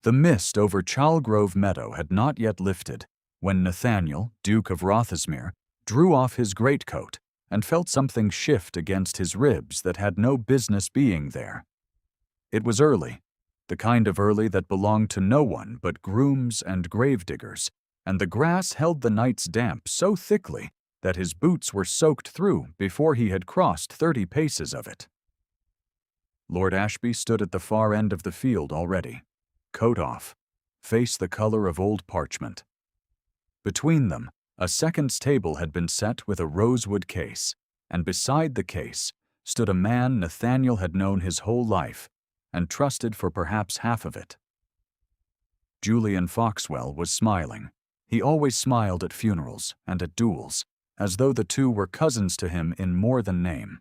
The mist over Chalgrove Meadow had not yet lifted when Nathaniel, Duke of Rothesmere, drew off his greatcoat and felt something shift against his ribs that had no business being there. It was early, the kind of early that belonged to no one but grooms and gravediggers, and the grass held the night's damp so thickly that his boots were soaked through before he had crossed 30 paces of it. Lord Ashby stood at the far end of the field already, coat off, face the color of old parchment. Between them, a seconds table had been set with a rosewood case, and beside the case stood a man Nathaniel had known his whole life and trusted for perhaps half of it. Julian Foxwell was smiling. He always smiled at funerals and at duels, as though the two were cousins to him in more than name.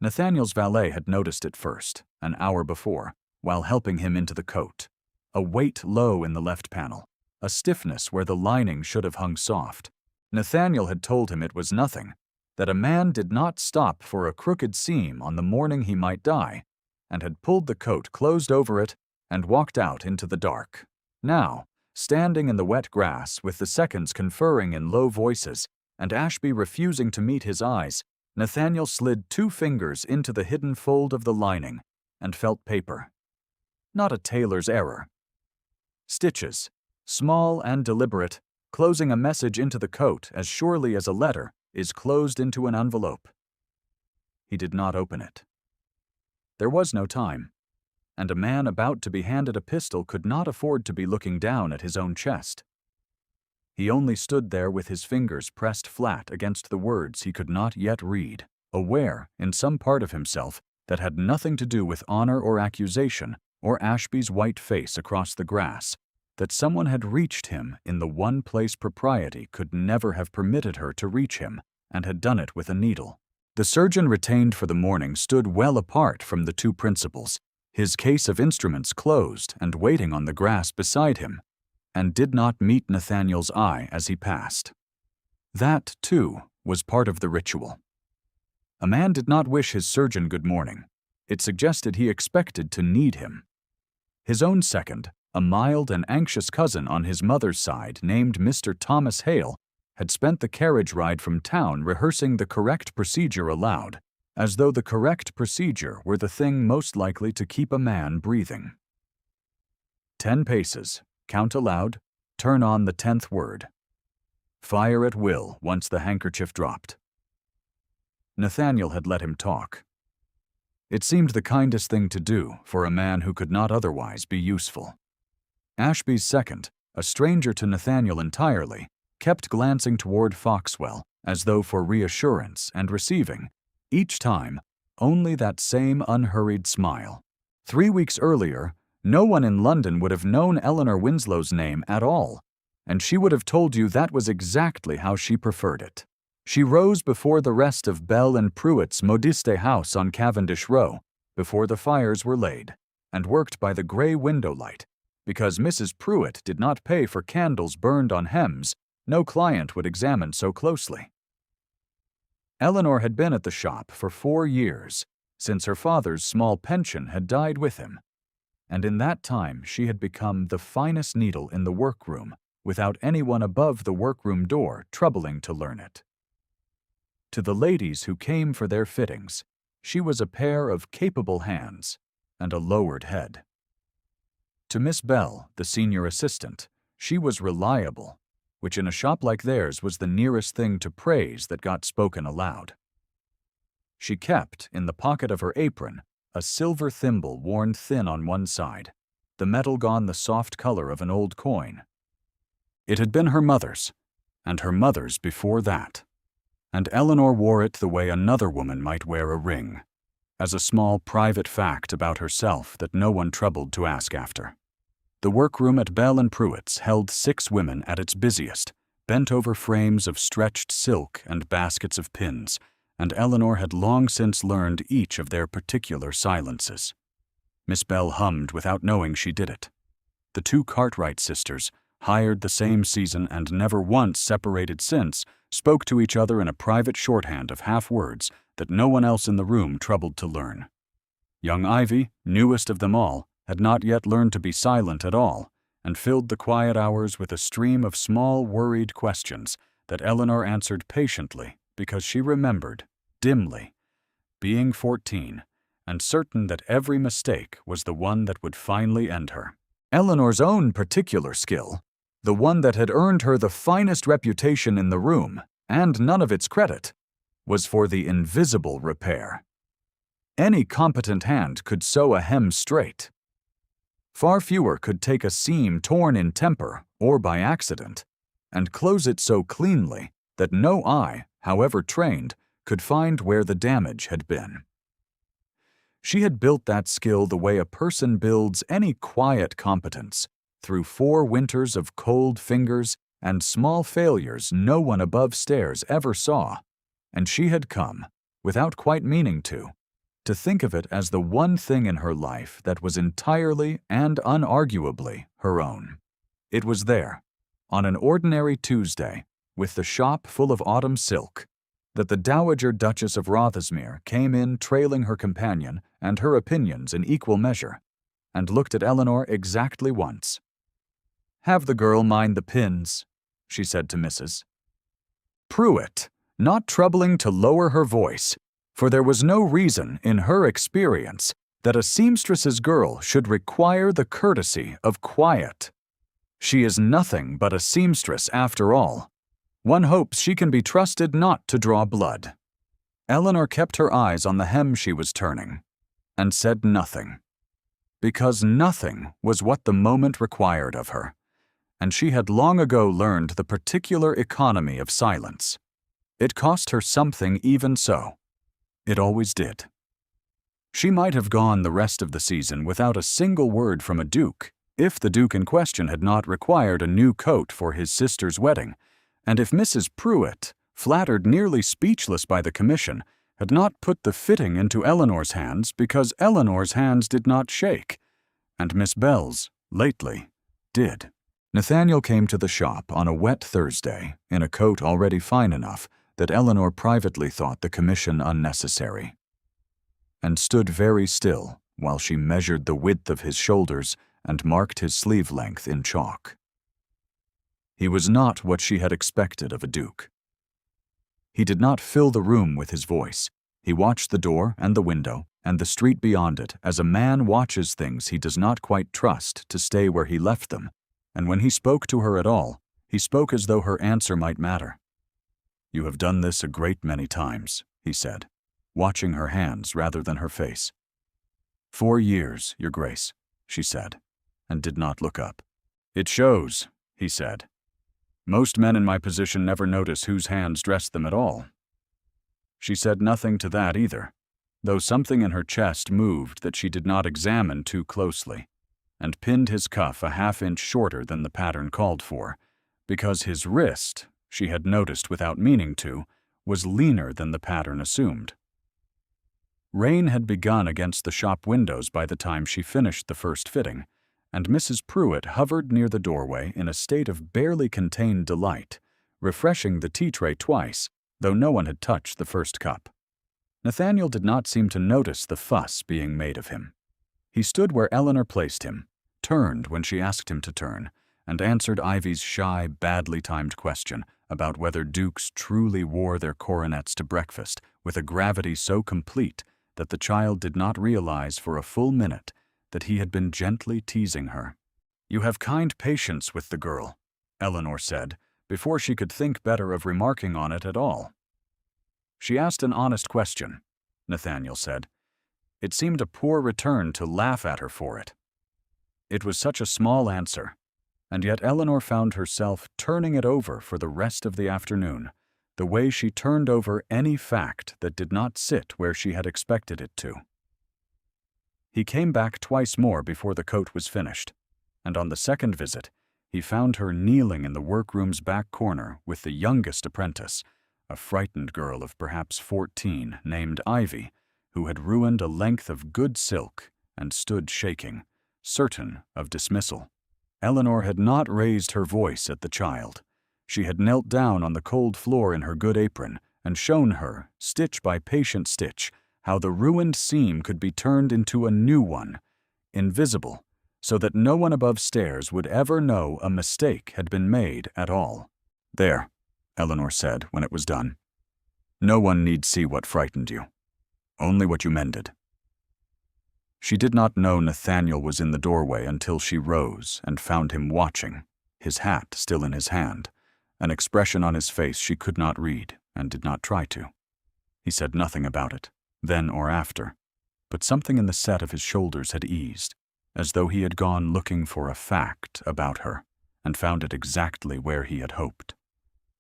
Nathaniel's valet had noticed it first, an hour before, while helping him into the coat. A weight low in the left panel, a stiffness where the lining should have hung soft. Nathaniel had told him it was nothing, that a man did not stop for a crooked seam on the morning he might die, and had pulled the coat closed over it and walked out into the dark. Now, standing in the wet grass with the seconds conferring in low voices and Ashby refusing to meet his eyes, Nathaniel slid 2 fingers into the hidden fold of the lining and felt paper. Not a tailor's error. Stitches, small and deliberate, closing a message into the coat as surely as a letter is closed into an envelope. He did not open it. There was no time, and a man about to be handed a pistol could not afford to be looking down at his own chest. He only stood there with his fingers pressed flat against the words he could not yet read, aware, in some part of himself, that had nothing to do with honor or accusation or Ashby's white face across the grass, that someone had reached him in the one place propriety could never have permitted her to reach him, and had done it with a needle. The surgeon retained for the morning stood well apart from the 2 principals, his case of instruments closed and waiting on the grass beside him, and did not meet Nathaniel's eye as he passed. That, too, was part of the ritual. A man did not wish his surgeon good morning. It suggested he expected to need him. His own second, a mild and anxious cousin on his mother's side named Mr. Thomas Hale, had spent the carriage ride from town rehearsing the correct procedure aloud, as though the correct procedure were the thing most likely to keep a man breathing. 10 paces, count aloud, turn on the 10th word. Fire at will once the handkerchief dropped. Nathaniel had let him talk. It seemed the kindest thing to do for a man who could not otherwise be useful. Ashby's second, a stranger to Nathaniel entirely, kept glancing toward Foxwell as though for reassurance and receiving, each time, only that same unhurried smile. 3 weeks earlier, no one in London would have known Eleanor Winslow's name at all, and she would have told you that was exactly how she preferred it. She rose before the rest of Bell and Pruitt's modiste house on Cavendish Row, before the fires were laid, and worked by the gray window light, because Mrs. Pruitt did not pay for candles burned on hems no client would examine so closely. Eleanor had been at the shop for 4 years, since her father's small pension had died with him, and in that time she had become the finest needle in the workroom, without anyone above the workroom door troubling to learn it. To the ladies who came for their fittings, she was a pair of capable hands and a lowered head. To Miss Bell, the senior assistant, she was reliable, which in a shop like theirs was the nearest thing to praise that got spoken aloud. She kept, in the pocket of her apron, a silver thimble worn thin on one side, the metal gone the soft color of an old coin. It had been her mother's, and her mother's before that, and Eleanor wore it the way another woman might wear a ring, as a small private fact about herself that no one troubled to ask after. The workroom at Bell and Pruitt's held 6 women at its busiest, bent over frames of stretched silk and baskets of pins, and Eleanor had long since learned each of their particular silences. Miss Bell hummed without knowing she did it. The 2 Cartwright sisters, hired the same season and never once separated since, spoke to each other in a private shorthand of half-words that no one else in the room troubled to learn. Young Ivy, newest of them all, had not yet learned to be silent at all, and filled the quiet hours with a stream of small, worried questions that Eleanor answered patiently because she remembered, dimly, being 14 and certain that every mistake was the one that would finally end her. Eleanor's own particular skill, the one that had earned her the finest reputation in the room, and none of its credit, was for the invisible repair. Any competent hand could sew a hem straight. Far fewer could take a seam torn in temper or by accident and close it so cleanly that no eye, however trained, could find where the damage had been. She had built that skill the way a person builds any quiet competence, through 4 winters of cold fingers and small failures no one above stairs ever saw, and she had come, without quite meaning to think of it as the one thing in her life that was entirely and unarguably her own. It was there, on an ordinary Tuesday, with the shop full of autumn silk, that the Dowager Duchess of Rothismere came in trailing her companion and her opinions in equal measure, and looked at Eleanor exactly once. "Have the girl mind the pins," she said to Mrs. Pruitt, not troubling to lower her voice, for there was no reason, in her experience, that a seamstress's girl should require the courtesy of quiet. She is nothing but a seamstress after all. One hopes she can be trusted not to draw blood. Eleanor kept her eyes on the hem she was turning, and said nothing, because nothing was what the moment required of her, and she had long ago learned the particular economy of silence. It cost her something even so. It always did. She might have gone the rest of the season without a single word from a duke, if the duke in question had not required a new coat for his sister's wedding, and if Mrs. Pruitt, flattered nearly speechless by the commission, had not put the fitting into Eleanor's hands because Eleanor's hands did not shake, and Miss Bell's, lately, did. Nathaniel came to the shop on a wet Thursday in a coat already fine enough that Eleanor privately thought the commission unnecessary, and stood very still while she measured the width of his shoulders and marked his sleeve length in chalk. He was not what she had expected of a duke. He did not fill the room with his voice. He watched the door and the window and the street beyond it as a man watches things he does not quite trust to stay where he left them, and when he spoke to her at all, he spoke as though her answer might matter. "You have done this a great many times," he said, watching her hands rather than her face. "4 years, Your Grace," she said, and did not look up. "It shows," he said. "Most men in my position never notice whose hands dress them at all." She said nothing to that either, though something in her chest moved that she did not examine too closely, and pinned his cuff a half-inch shorter than the pattern called for, because his wrist, she had noticed without meaning to, was leaner than the pattern assumed. Rain had begun against the shop windows by the time she finished the first fitting, and Mrs. Pruitt hovered near the doorway in a state of barely contained delight, refreshing the tea tray twice, though no one had touched the first cup. Nathaniel did not seem to notice the fuss being made of him. He stood where Eleanor placed him, turned when she asked him to turn, and answered Ivy's shy, badly timed question about whether dukes truly wore their coronets to breakfast with a gravity so complete that the child did not realize for a full minute that he had been gently teasing her. "You have kind patience with the girl," Eleanor said, before she could think better of remarking on it at all. "She asked an honest question," Nathaniel said. It seemed a poor return to laugh at her for it. It was such a small answer, and yet Eleanor found herself turning it over for the rest of the afternoon, the way she turned over any fact that did not sit where she had expected it to. He came back twice more before the coat was finished, and on the second visit, he found her kneeling in the workroom's back corner with the youngest apprentice, a frightened girl of perhaps 14 named Ivy, who had ruined a length of good silk and stood shaking, certain of dismissal. Eleanor had not raised her voice at the child. She had knelt down on the cold floor in her good apron and shown her, stitch by patient stitch, how the ruined seam could be turned into a new one, invisible, so that no one above stairs would ever know a mistake had been made at all. "There," Eleanor said when it was done. "No one need see what frightened you. Only what you mended." She did not know Nathaniel was in the doorway until she rose and found him watching, his hat still in his hand, an expression on his face she could not read and did not try to. He said nothing about it, then or after, but something in the set of his shoulders had eased, as though he had gone looking for a fact about her and found it exactly where he had hoped.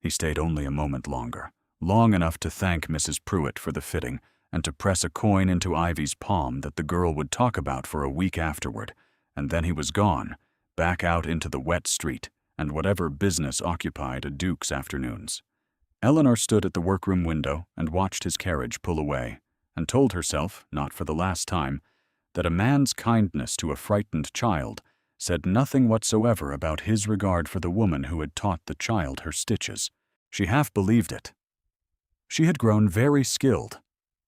He stayed only a moment longer, long enough to thank Mrs. Pruitt for the fitting and to press a coin into Ivy's palm that the girl would talk about for a week afterward, and then he was gone, back out into the wet street and whatever business occupied a duke's afternoons. Eleanor stood at the workroom window and watched his carriage pull away, and told herself, not for the last time, that a man's kindness to a frightened child said nothing whatsoever about his regard for the woman who had taught the child her stitches. She half believed it. She had grown very skilled,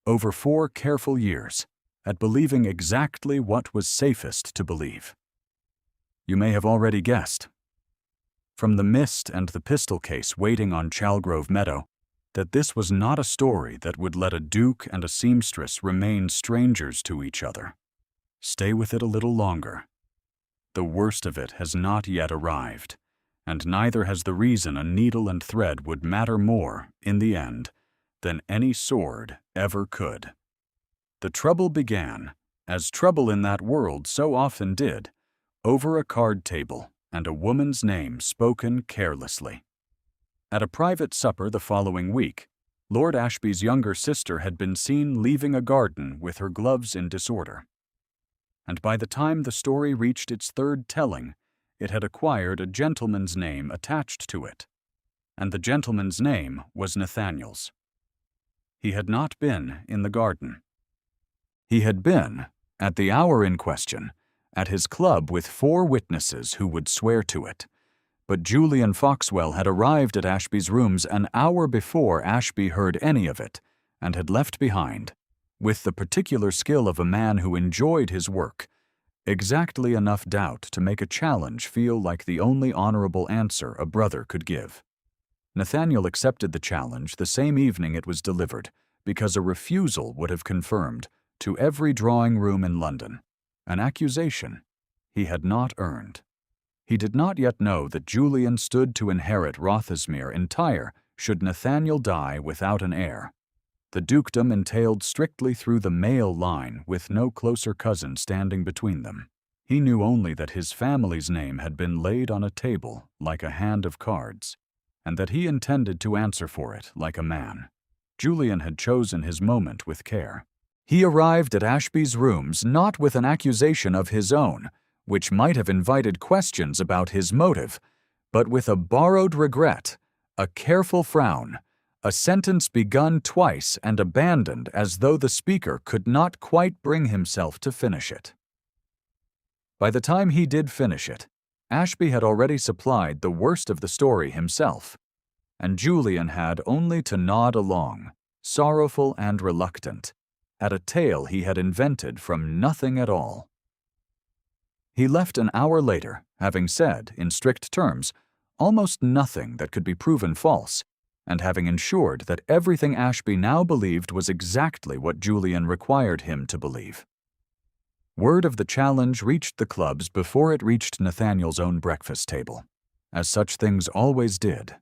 over 4 careful years, at believing exactly what was safest to believe. You may have already guessed, from the mist and the pistol case waiting on Chalgrove Meadow, that this was not a story that would let a duke and a seamstress remain strangers to each other. Stay with it a little longer. The worst of it has not yet arrived, and neither has the reason a needle and thread would matter more, in the end, than any sword ever could. The trouble began, as trouble in that world so often did, over a card table and a woman's name spoken carelessly. At a private supper the following week, Lord Ashby's younger sister had been seen leaving a garden with her gloves in disorder. And by the time the story reached its 3rd telling, it had acquired a gentleman's name attached to it, and the gentleman's name was Nathaniel's. He had not been in the garden. He had been, at the hour in question, at his club with 4 witnesses who would swear to it. But Julian Foxwell had arrived at Ashby's rooms an hour before Ashby heard any of it, and had left behind, with the particular skill of a man who enjoyed his work, exactly enough doubt to make a challenge feel like the only honorable answer a brother could give. Nathaniel accepted the challenge the same evening it was delivered, because a refusal would have confirmed, to every drawing room in London, an accusation he had not earned. He did not yet know that Julian stood to inherit Rothismere entire should Nathaniel die without an heir. The dukedom entailed strictly through the male line, with no closer cousin standing between them. He knew only that his family's name had been laid on a table like a hand of cards, and that he intended to answer for it like a man. Julian had chosen his moment with care. He arrived at Ashby's rooms not with an accusation of his own, which might have invited questions about his motive, but with a borrowed regret, a careful frown, a sentence begun twice and abandoned as though the speaker could not quite bring himself to finish it. By the time he did finish it, Ashby had already supplied the worst of the story himself, and Julian had only to nod along, sorrowful and reluctant, at a tale he had invented from nothing at all. He left an hour later, having said, in strict terms, almost nothing that could be proven false, and having ensured that everything Ashby now believed was exactly what Julian required him to believe. Word of the challenge reached the clubs before it reached Nathaniel's own breakfast table, as such things always did.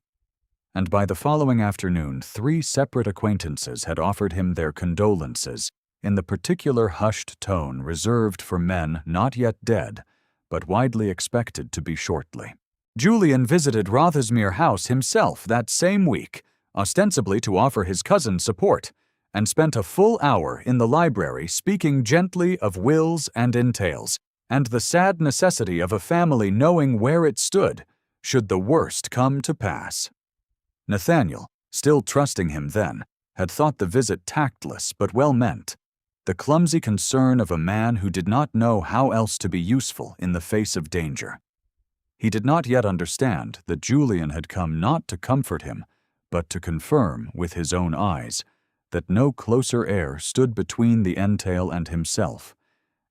And by the following afternoon 3 separate acquaintances had offered him their condolences in the particular hushed tone reserved for men not yet dead, but widely expected to be shortly. Julian visited Rothismere House himself that same week, ostensibly to offer his cousin support, and spent a full hour in the library speaking gently of wills and entails, and the sad necessity of a family knowing where it stood, should the worst come to pass. Nathaniel, still trusting him then, had thought the visit tactless but well meant, the clumsy concern of a man who did not know how else to be useful in the face of danger. He did not yet understand that Julian had come not to comfort him, but to confirm with his own eyes that no closer heir stood between the entail and himself,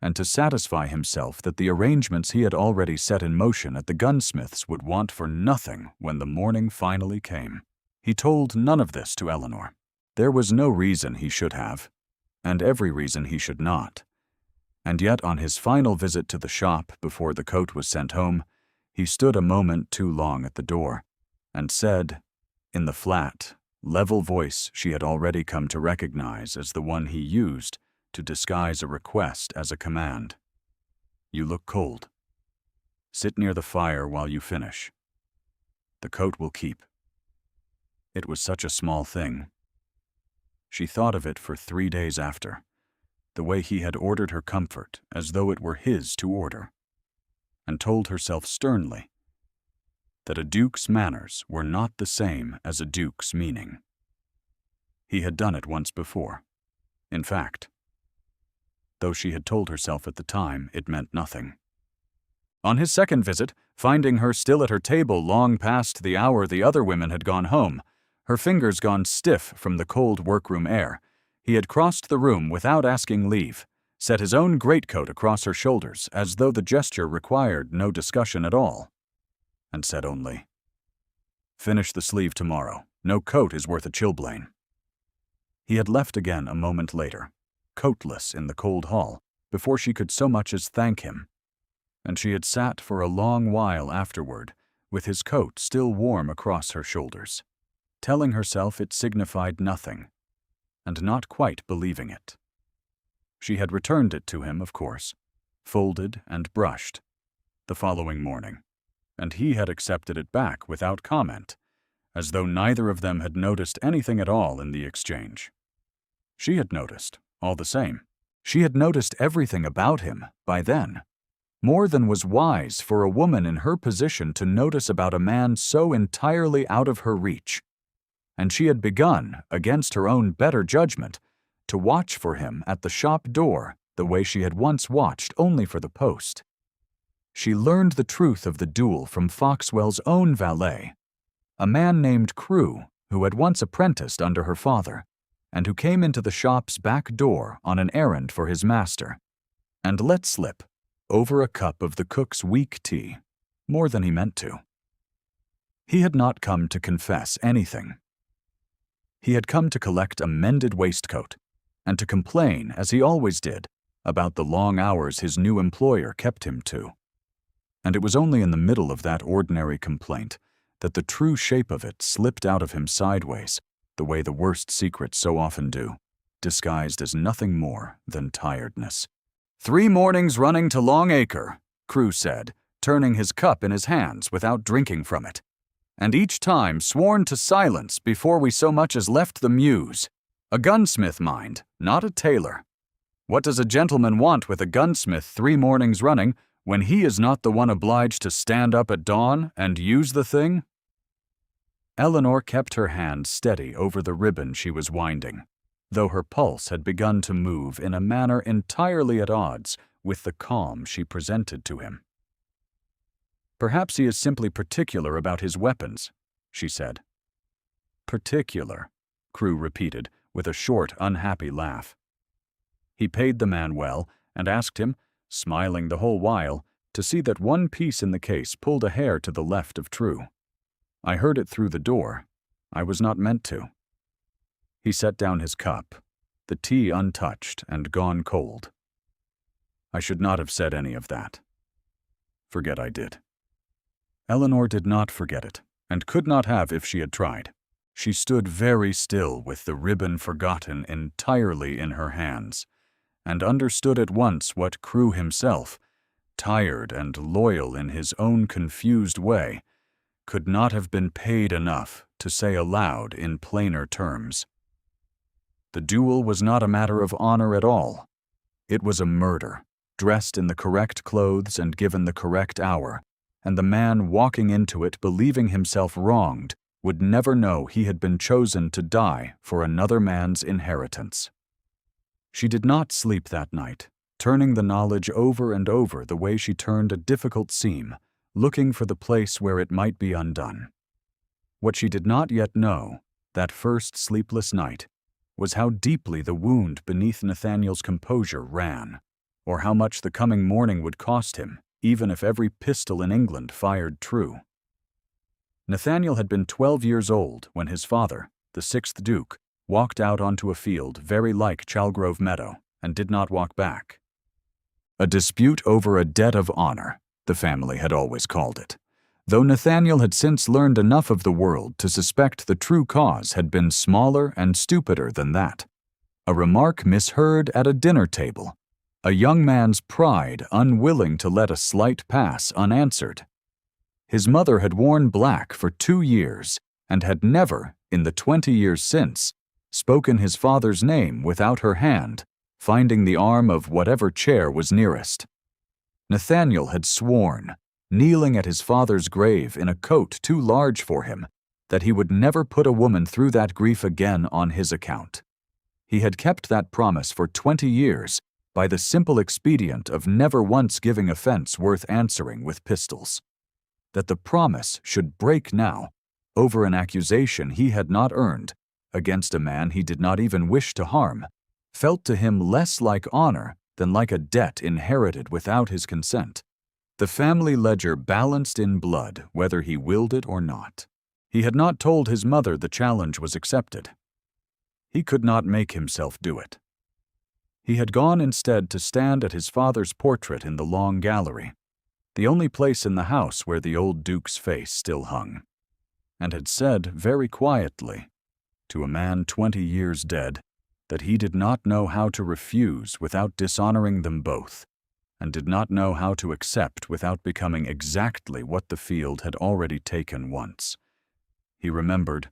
and to satisfy himself that the arrangements he had already set in motion at the gunsmith's would want for nothing when the morning finally came. He told none of this to Eleanor. There was no reason he should have, and every reason he should not. And yet on his final visit to the shop before the coat was sent home, he stood a moment too long at the door, and said, in the flat, level voice she had already come to recognize as the one he used to disguise a request as a command, "You look cold. Sit near the fire while you finish. The coat will keep." It was such a small thing. She thought of it for 3 days after, the way he had ordered her comfort as though it were his to order, and told herself sternly that a duke's manners were not the same as a duke's meaning. He had done it once before. In fact, though she had told herself at the time it meant nothing. On his second visit, finding her still at her table long past the hour the other women had gone home, her fingers gone stiff from the cold workroom air, he had crossed the room without asking leave, set his own greatcoat across her shoulders as though the gesture required no discussion at all, and said only, "Finish the sleeve tomorrow. No coat is worth a chilblain." He had left again a moment later, coatless in the cold hall, before she could so much as thank him, and she had sat for a long while afterward, with his coat still warm across her shoulders, telling herself it signified nothing, and not quite believing it. She had returned it to him, of course, folded and brushed, the following morning, and he had accepted it back without comment, as though neither of them had noticed anything at all in the exchange. She had noticed, all the same. She had noticed everything about him by then, more than was wise for a woman in her position to notice about a man so entirely out of her reach, and she had begun, against her own better judgment, to watch for him at the shop door the way she had once watched only for the post. She learned the truth of the duel from Foxwell's own valet, a man named Crewe who had once apprenticed under her father, and who came into the shop's back door on an errand for his master, and let slip, over a cup of the cook's weak tea, more than he meant to. He had not come to confess anything. He had come to collect a mended waistcoat, and to complain, as he always did, about the long hours his new employer kept him to. And it was only in the middle of that ordinary complaint that the true shape of it slipped out of him sideways, the way the worst secrets so often do, disguised as nothing more than tiredness. 3 mornings running to Long Acre, Crewe said, turning his cup in his hands without drinking from it, and each time sworn to silence before we so much as left the mews. A gunsmith, mind, not a tailor. What does a gentleman want with a gunsmith 3 mornings running when he is not the one obliged to stand up at dawn and use the thing? Eleanor kept her hand steady over the ribbon she was winding, though her pulse had begun to move in a manner entirely at odds with the calm she presented to him. "Perhaps he is simply particular about his weapons," she said. "Particular," Crewe repeated with a short, unhappy laugh. He paid the man well and asked him, smiling the whole while, to see that one piece in the case pulled a hair to the left of true. "I heard it through the door. I was not meant to." He set down his cup, the tea untouched and gone cold. "I should not have said any of that. Forget I did." Eleanor did not forget it, and could not have if she had tried. She stood very still with the ribbon forgotten entirely in her hands, and understood at once what Crewe himself, tired and loyal in his own confused way, could not have been paid enough to say aloud in plainer terms. The duel was not a matter of honor at all. It was a murder, dressed in the correct clothes and given the correct hour, and the man walking into it believing himself wronged would never know he had been chosen to die for another man's inheritance. She did not sleep that night, turning the knowledge over and over the way she turned a difficult seam, looking for the place where it might be undone. What she did not yet know, that first sleepless night, was how deeply the wound beneath Nathaniel's composure ran, or how much the coming morning would cost him, even if every pistol in England fired true. Nathaniel had been 12 years old when his father, the 6th Duke, walked out onto a field very like Chalgrove Meadow and did not walk back. A dispute over a debt of honor, the family had always called it, though Nathaniel had since learned enough of the world to suspect the true cause had been smaller and stupider than that. A remark misheard at a dinner table, a young man's pride unwilling to let a slight pass unanswered. His mother had worn black for 2 years and had never, in the 20 years since, spoken his father's name without her hand finding the arm of whatever chair was nearest. Nathaniel had sworn, kneeling at his father's grave in a coat too large for him, that he would never put a woman through that grief again on his account. He had kept that promise for 20 years by the simple expedient of never once giving offense worth answering with pistols. That the promise should break now, over an accusation he had not earned, against a man he did not even wish to harm, felt to him less like honor than like a debt inherited without his consent. The family ledger balanced in blood whether he willed it or not. He had not told his mother the challenge was accepted. He could not make himself do it. He had gone instead to stand at his father's portrait in the long gallery, the only place in the house where the old Duke's face still hung, and had said very quietly, to a man 20 years dead, that he did not know how to refuse without dishonoring them both, and did not know how to accept without becoming exactly what the field had already taken once. He remembered,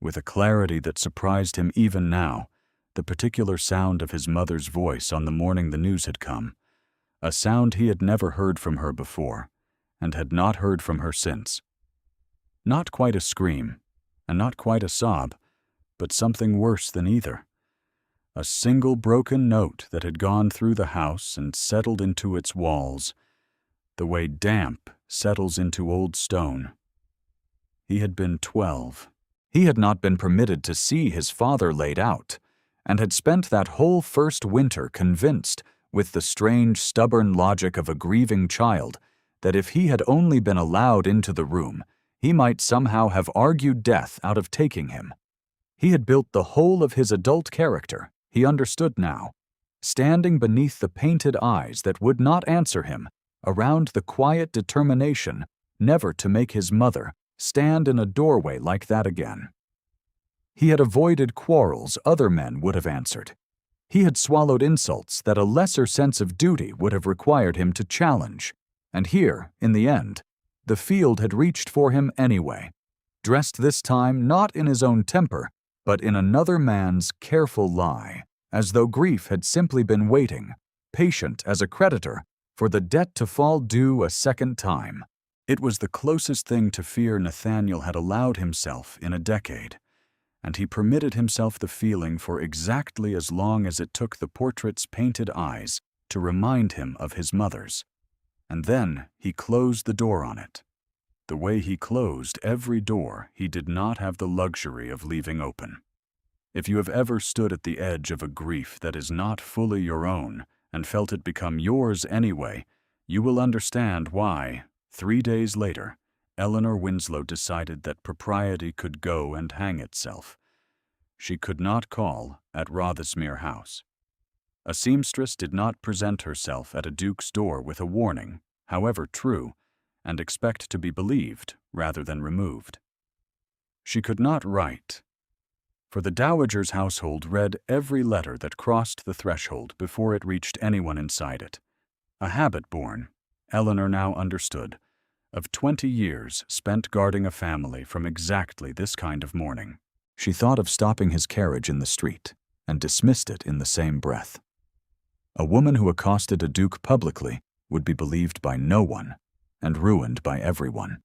with a clarity that surprised him even now, the particular sound of his mother's voice on the morning the news had come, a sound he had never heard from her before, and had not heard from her since. Not quite a scream, and not quite a sob, but something worse than either. A single broken note that had gone through the house and settled into its walls, the way damp settles into old stone. He had been 12. He had not been permitted to see his father laid out, and had spent that whole first winter convinced, with the strange, stubborn logic of a grieving child, that if he had only been allowed into the room, he might somehow have argued death out of taking him. He had built the whole of his adult character, he understood now, standing beneath the painted eyes that would not answer him, around the quiet determination never to make his mother stand in a doorway like that again. He had avoided quarrels other men would have answered. He had swallowed insults that a lesser sense of duty would have required him to challenge, and here, in the end, the field had reached for him anyway, dressed this time not in his own temper, but in another man's careful lie, as though grief had simply been waiting, patient as a creditor, for the debt to fall due a second time. It was the closest thing to fear Nathaniel had allowed himself in a decade, and he permitted himself the feeling for exactly as long as it took the portrait's painted eyes to remind him of his mother's. And then he closed the door on it. The way he closed every door he did not have the luxury of leaving open. If you have ever stood at the edge of a grief that is not fully your own and felt it become yours anyway, you will understand why, 3 days later, Eleanor Winslow decided that propriety could go and hang itself. She could not call at Rothismere House. A seamstress did not present herself at a duke's door with a warning, however true, and expect to be believed rather than removed. She could not write, for the dowager's household read every letter that crossed the threshold before it reached anyone inside it. A habit born, Eleanor now understood, of 20 years spent guarding a family from exactly this kind of mourning. She thought of stopping his carriage in the street and dismissed it in the same breath. A woman who accosted a duke publicly would be believed by no one and ruined by everyone,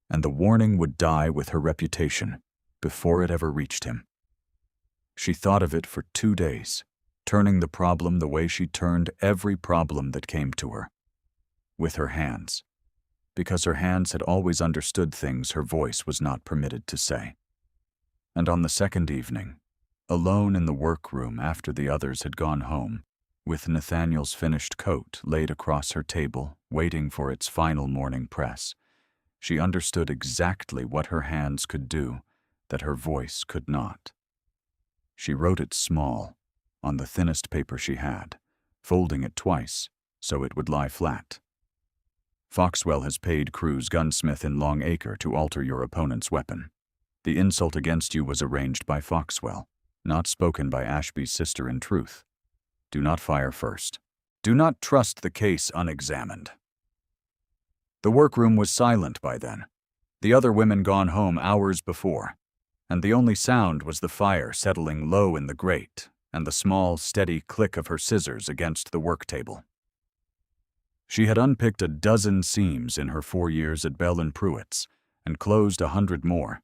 and the warning would die with her reputation before it ever reached him. She thought of it for 2 days, turning the problem the way she turned every problem that came to her, with her hands, because her hands had always understood things her voice was not permitted to say. And on the second evening, alone in the workroom after the others had gone home, with Nathaniel's finished coat laid across her table, waiting for its final morning press. She understood exactly what her hands could do, that her voice could not. She wrote it small, on the thinnest paper she had, folding it twice so it would lie flat. Foxwell has paid Crew's gunsmith in Long Acre to alter your opponent's weapon. The insult against you was arranged by Foxwell, not spoken by Ashby's sister in truth. Do not fire first. Do not trust the case unexamined. The workroom was silent by then, the other women gone home hours before, and the only sound was the fire settling low in the grate and the small, steady click of her scissors against the work table. She had unpicked a dozen seams in her 4 years at Bell & Pruitt's and closed 100 more,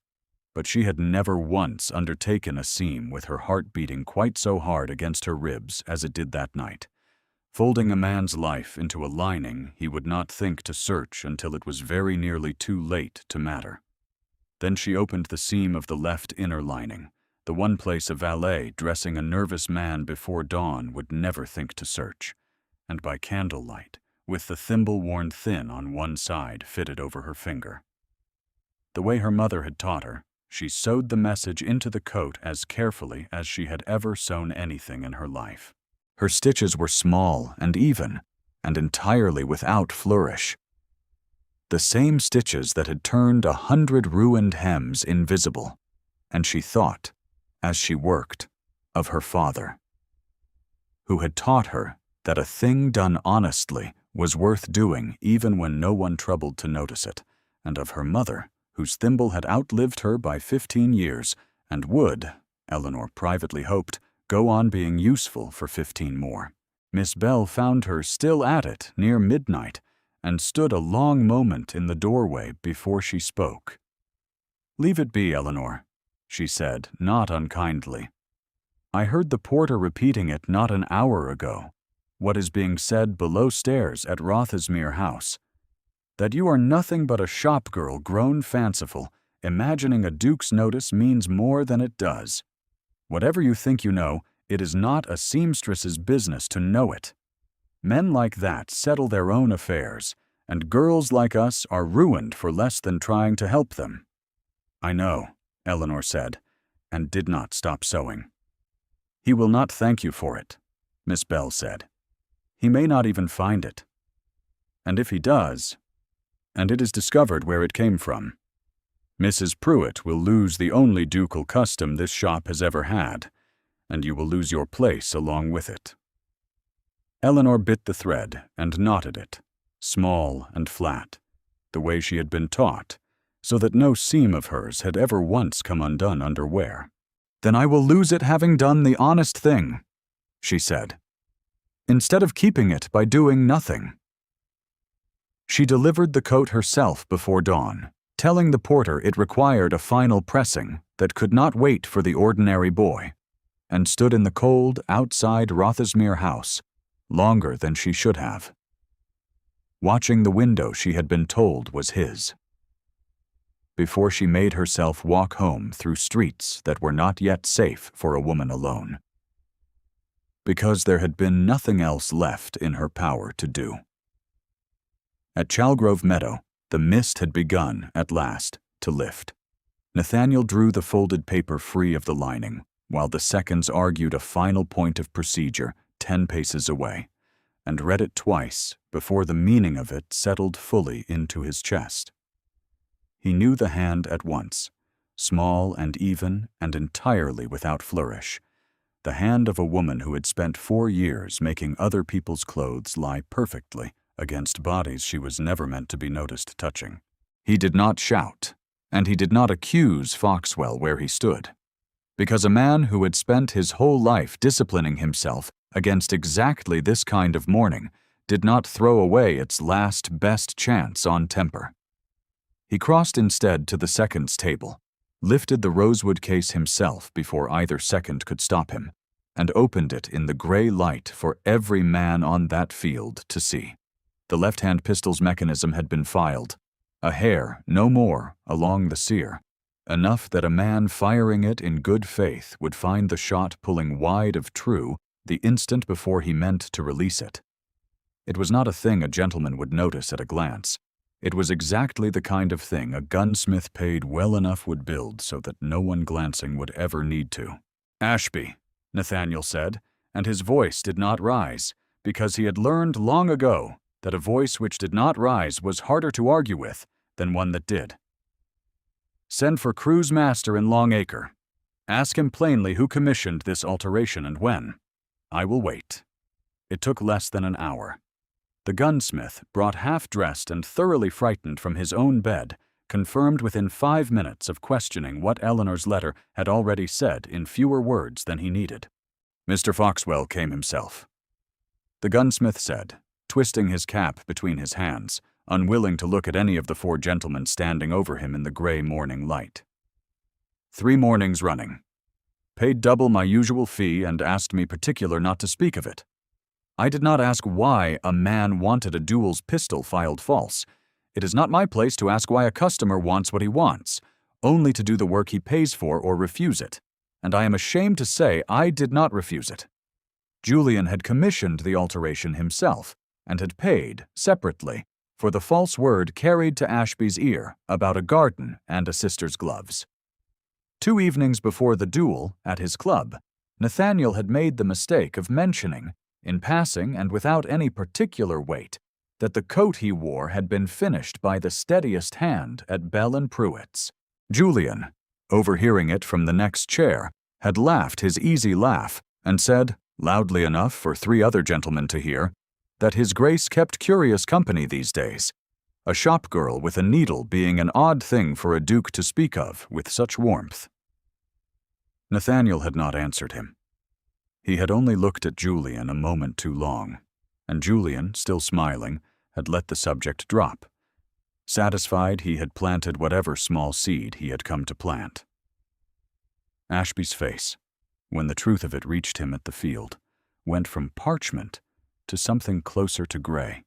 but she had never once undertaken a seam with her heart beating quite so hard against her ribs as it did that night, folding a man's life into a lining he would not think to search until it was very nearly too late to matter. Then she opened the seam of the left inner lining, the one place a valet dressing a nervous man before dawn would never think to search, and by candlelight, with the thimble worn thin on one side fitted over her finger. The way her mother had taught her, she sewed the message into the coat as carefully as she had ever sewn anything in her life. Her stitches were small and even, and entirely without flourish. The same stitches that had turned 100 ruined hems invisible, and she thought, as she worked, of her father, who had taught her that a thing done honestly was worth doing even when no one troubled to notice it, and of her mother, whose thimble had outlived her by 15 years and would, Eleanor privately hoped, go on being useful for 15 more. Miss Bell found her still at it near midnight and stood a long moment in the doorway before she spoke. "Leave it be, Eleanor," she said, not unkindly. "I heard the porter repeating it not an hour ago, what is being said below stairs at Rothismere House, that you are nothing but a shop girl grown fanciful, imagining a duke's notice means more than it does. Whatever you think you know, it is not a seamstress's business to know it. Men like that settle their own affairs, and girls like us are ruined for less than trying to help them." "I know," Eleanor said, and did not stop sewing. "He will not thank you for it," Miss Bell said. "He may not even find it. And if he does, and it is discovered where it came from, Mrs. Pruitt will lose the only ducal custom this shop has ever had, and you will lose your place along with it." Eleanor bit the thread and knotted it, small and flat, the way she had been taught, so that no seam of hers had ever once come undone under wear. "Then I will lose it having done the honest thing," she said, "instead of keeping it by doing nothing." She delivered the coat herself before dawn, telling the porter it required a final pressing that could not wait for the ordinary boy, and stood in the cold outside Rothismere House longer than she should have, watching the window she had been told was his, before she made herself walk home through streets that were not yet safe for a woman alone, because there had been nothing else left in her power to do. At Chalgrove Meadow, the mist had begun, at last, to lift. Nathaniel drew the folded paper free of the lining, while the seconds argued a final point of procedure 10 paces away, and read it twice before the meaning of it settled fully into his chest. He knew the hand at once, small and even and entirely without flourish, the hand of a woman who had spent 4 years making other people's clothes lie perfectly against bodies she was never meant to be noticed touching. He did not shout, and he did not accuse Foxwell where he stood, because a man who had spent his whole life disciplining himself against exactly this kind of mourning did not throw away its last best chance on temper. He crossed instead to the seconds table, lifted the rosewood case himself before either second could stop him, and opened it in the gray light for every man on that field to see. The left-hand pistol's mechanism had been filed, a hair, no more, along the sear, enough that a man firing it in good faith would find the shot pulling wide of true the instant before he meant to release it. It was not a thing a gentleman would notice at a glance. It was exactly the kind of thing a gunsmith paid well enough would build so that no one glancing would ever need to. "Ashby," Nathaniel said, and his voice did not rise, because he had learned long ago that a voice which did not rise was harder to argue with than one that did. "Send for Crew's master in Long Acre. Ask him plainly who commissioned this alteration and when. I will wait." It took less than an hour. The gunsmith, brought half-dressed and thoroughly frightened from his own bed, confirmed within 5 minutes of questioning what Eleanor's letter had already said in fewer words than he needed. Mr. Foxwell came himself. The gunsmith said, twisting his cap between his hands, unwilling to look at any of the 4 gentlemen standing over him in the gray morning light. 3 mornings running. Paid double my usual fee and asked me particular not to speak of it. I did not ask why a man wanted a Duel's pistol filed false. It is not my place to ask why a customer wants what he wants, only to do the work he pays for or refuse it, and I am ashamed to say I did not refuse it. Julian had commissioned the alteration himself, and had paid, separately, for the false word carried to Ashby's ear about a garden and a sister's gloves. 2 evenings before the duel, at his club, Nathaniel had made the mistake of mentioning, in passing and without any particular weight, that the coat he wore had been finished by the steadiest hand at Bell and Pruitt's. Julian, overhearing it from the next chair, had laughed his easy laugh and said, loudly enough for 3 other gentlemen to hear, that his grace kept curious company these days, a shop girl with a needle being an odd thing for a duke to speak of with such warmth. Nathaniel had not answered him. He had only looked at Julian a moment too long, and Julian, still smiling, had let the subject drop, satisfied he had planted whatever small seed he had come to plant. Ashby's face, when the truth of it reached him at the field, went from parchment to something closer to gray.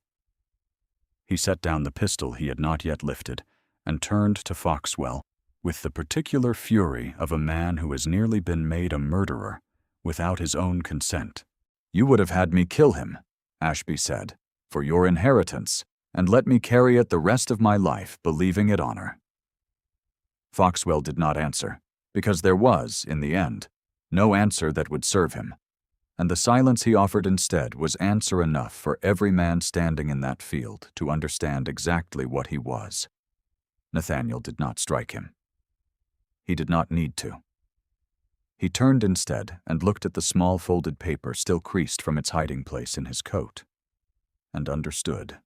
He set down the pistol he had not yet lifted and turned to Foxwell with the particular fury of a man who has nearly been made a murderer without his own consent. "You would have had me kill him," Ashby said, "for your inheritance, and let me carry it the rest of my life, believing it honor." Foxwell did not answer, because there was, in the end, no answer that would serve him, and the silence he offered instead was answer enough for every man standing in that field to understand exactly what he was. Nathaniel did not strike him. He did not need to. He turned instead and looked at the small folded paper still creased from its hiding place in his coat, and understood,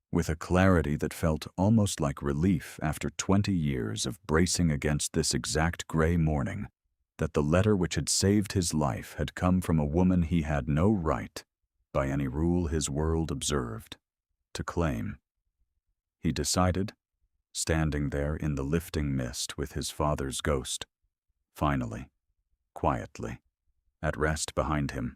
with a clarity that felt almost like relief after 20 years of bracing against this exact gray morning, that the letter which had saved his life had come from a woman he had no right, by any rule his world observed, to claim. He decided, standing there in the lifting mist with his father's ghost, finally, quietly, at rest behind him,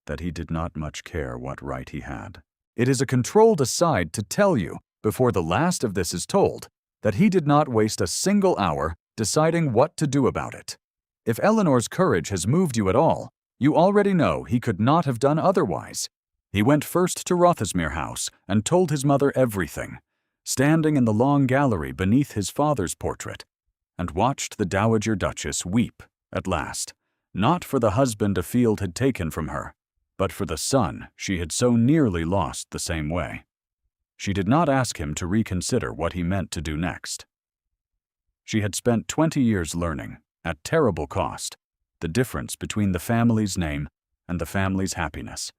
that he did not much care what right he had. It is a controlled aside to tell you, before the last of this is told, that he did not waste a single hour deciding what to do about it. If Eleanor's courage has moved you at all, you already know he could not have done otherwise. He went first to Rothismere House and told his mother everything, standing in the long gallery beneath his father's portrait, and watched the Dowager Duchess weep, at last, not for the husband a field had taken from her, but for the son she had so nearly lost the same way. She did not ask him to reconsider what he meant to do next. She had spent 20 years learning, at terrible cost, the difference between the family's name and the family's happiness.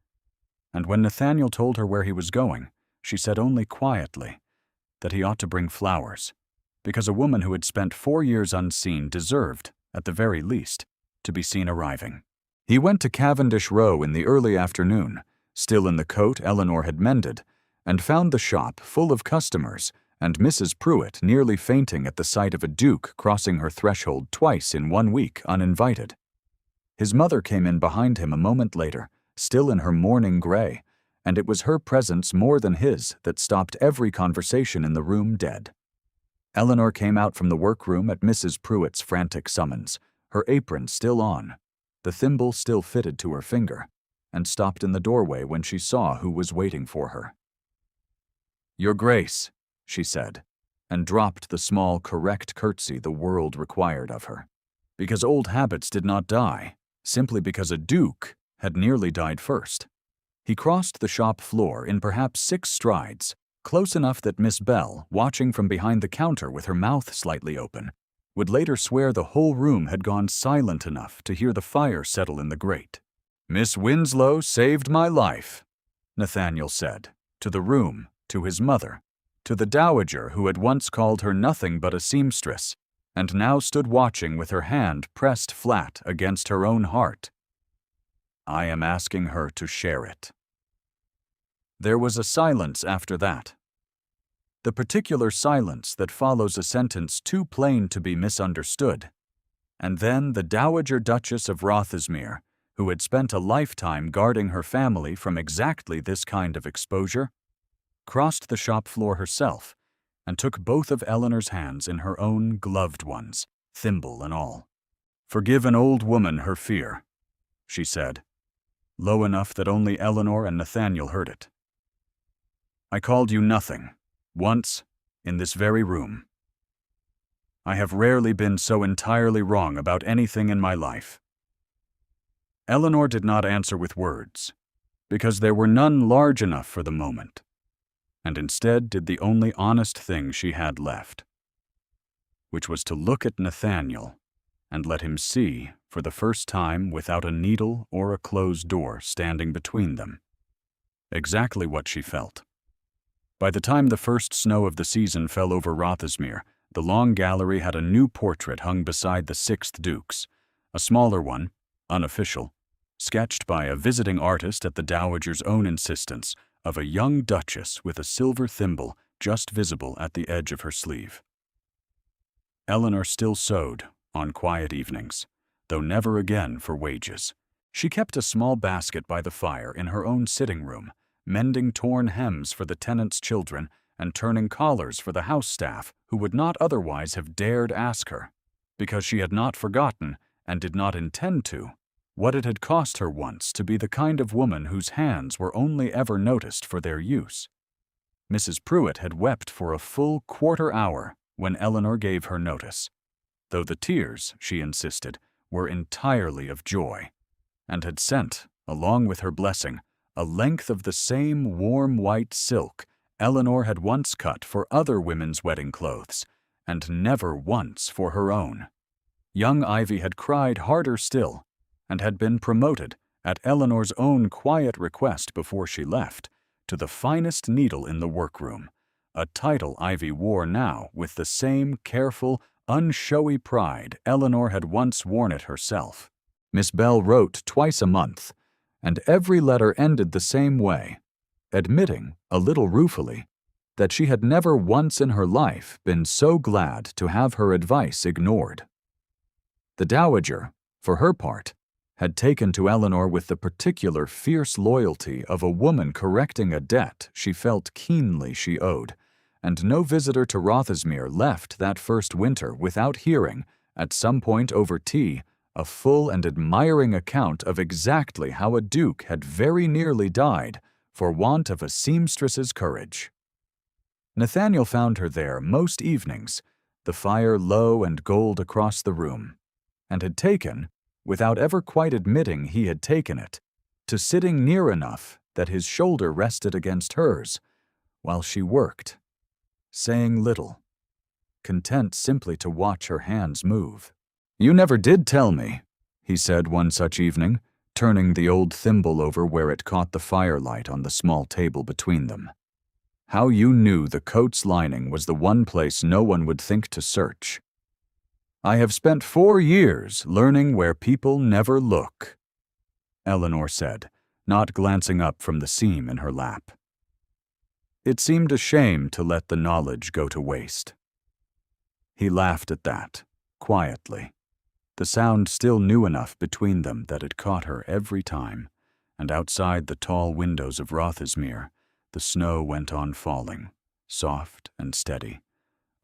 And when Nathaniel told her where he was going, she said only quietly that he ought to bring flowers, because a woman who had spent 4 years unseen deserved, at the very least, to be seen arriving. He went to Cavendish Row in the early afternoon, still in the coat Eleanor had mended, and found the shop full of customers and Mrs. Pruitt nearly fainting at the sight of a duke crossing her threshold twice in 1 week uninvited. His mother came in behind him a moment later, still in her mourning gray, and it was her presence more than his that stopped every conversation in the room dead. Eleanor came out from the workroom at Mrs. Pruitt's frantic summons, her apron still on, the thimble still fitted to her finger, and stopped in the doorway when she saw who was waiting for her. "Your Grace," she said, and dropped the small, correct curtsy the world required of her. Because old habits did not die, simply because a duke had nearly died first. He crossed the shop floor in perhaps 6 strides, close enough that Miss Bell, watching from behind the counter with her mouth slightly open, would later swear the whole room had gone silent enough to hear the fire settle in the grate. "Miss Winslow saved my life," Nathaniel said, to the room, to his mother, to the dowager who had once called her nothing but a seamstress, and now stood watching with her hand pressed flat against her own heart. "I am asking her to share it." There was a silence after that. The particular silence that follows a sentence too plain to be misunderstood. And then the Dowager Duchess of Rothesmere, who had spent a lifetime guarding her family from exactly this kind of exposure, crossed the shop floor herself and took both of Eleanor's hands in her own gloved ones, thimble and all. "Forgive an old woman her fear," she said, low enough that only Eleanor and Nathaniel heard it. "I called you nothing, once, in this very room. I have rarely been so entirely wrong about anything in my life." Eleanor did not answer with words, because there were none large enough for the moment, and instead did the only honest thing she had left, which was to look at Nathaniel and let him see, for the first time without a needle or a closed door standing between them, exactly what she felt. By the time the first snow of the season fell over Rothesmere, the long gallery had a new portrait hung beside the 6th Duke's, a smaller one, unofficial, sketched by a visiting artist at the Dowager's own insistence, of a young duchess with a silver thimble just visible at the edge of her sleeve. Eleanor still sewed, on quiet evenings, though never again for wages. She kept a small basket by the fire in her own sitting room, mending torn hems for the tenants' children and turning collars for the house staff who would not otherwise have dared ask her, because she had not forgotten, and did not intend to, what it had cost her once to be the kind of woman whose hands were only ever noticed for their use. Mrs. Pruitt had wept for a full quarter-hour when Eleanor gave her notice, though the tears, she insisted, were entirely of joy, and had sent, along with her blessing, a length of the same warm white silk Eleanor had once cut for other women's wedding clothes, and never once for her own. Young Ivy had cried harder still, and had been promoted, at Eleanor's own quiet request before she left, to the finest needle in the workroom, a title Ivy wore now with the same careful, unshowy pride Eleanor had once worn it herself. Miss Bell wrote twice a month, and every letter ended the same way, admitting, a little ruefully, that she had never once in her life been so glad to have her advice ignored. The Dowager, for her part, had taken to Eleanor with the particular fierce loyalty of a woman correcting a debt she felt keenly she owed, and no visitor to Rothesmere left that first winter without hearing, at some point over tea, a full and admiring account of exactly how a duke had very nearly died for want of a seamstress's courage. Nathaniel found her there most evenings, the fire low and gold across the room, and had taken, without ever quite admitting he had taken it, to sitting near enough that his shoulder rested against hers while she worked, saying little, content simply to watch her hands move. "You never did tell me," he said one such evening, turning the old thimble over where it caught the firelight on the small table between them, "how you knew the coat's lining was the one place no one would think to search. I have spent 4 years learning where people never look," Eleanor said, not glancing up from the seam in her lap. It seemed a shame to let the knowledge go to waste. He laughed at that, quietly, the sound still new enough between them that it caught her every time, and outside the tall windows of Rothesmere, the snow went on falling, soft and steady,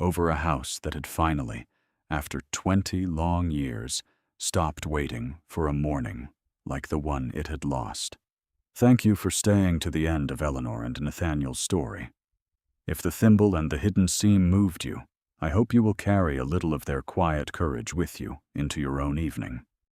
over a house that had finally, after 20 long years, stopped waiting for a morning like the one it had lost. Thank you for staying to the end of Eleanor and Nathaniel's story. If the thimble and the hidden seam moved you, I hope you will carry a little of their quiet courage with you into your own evening.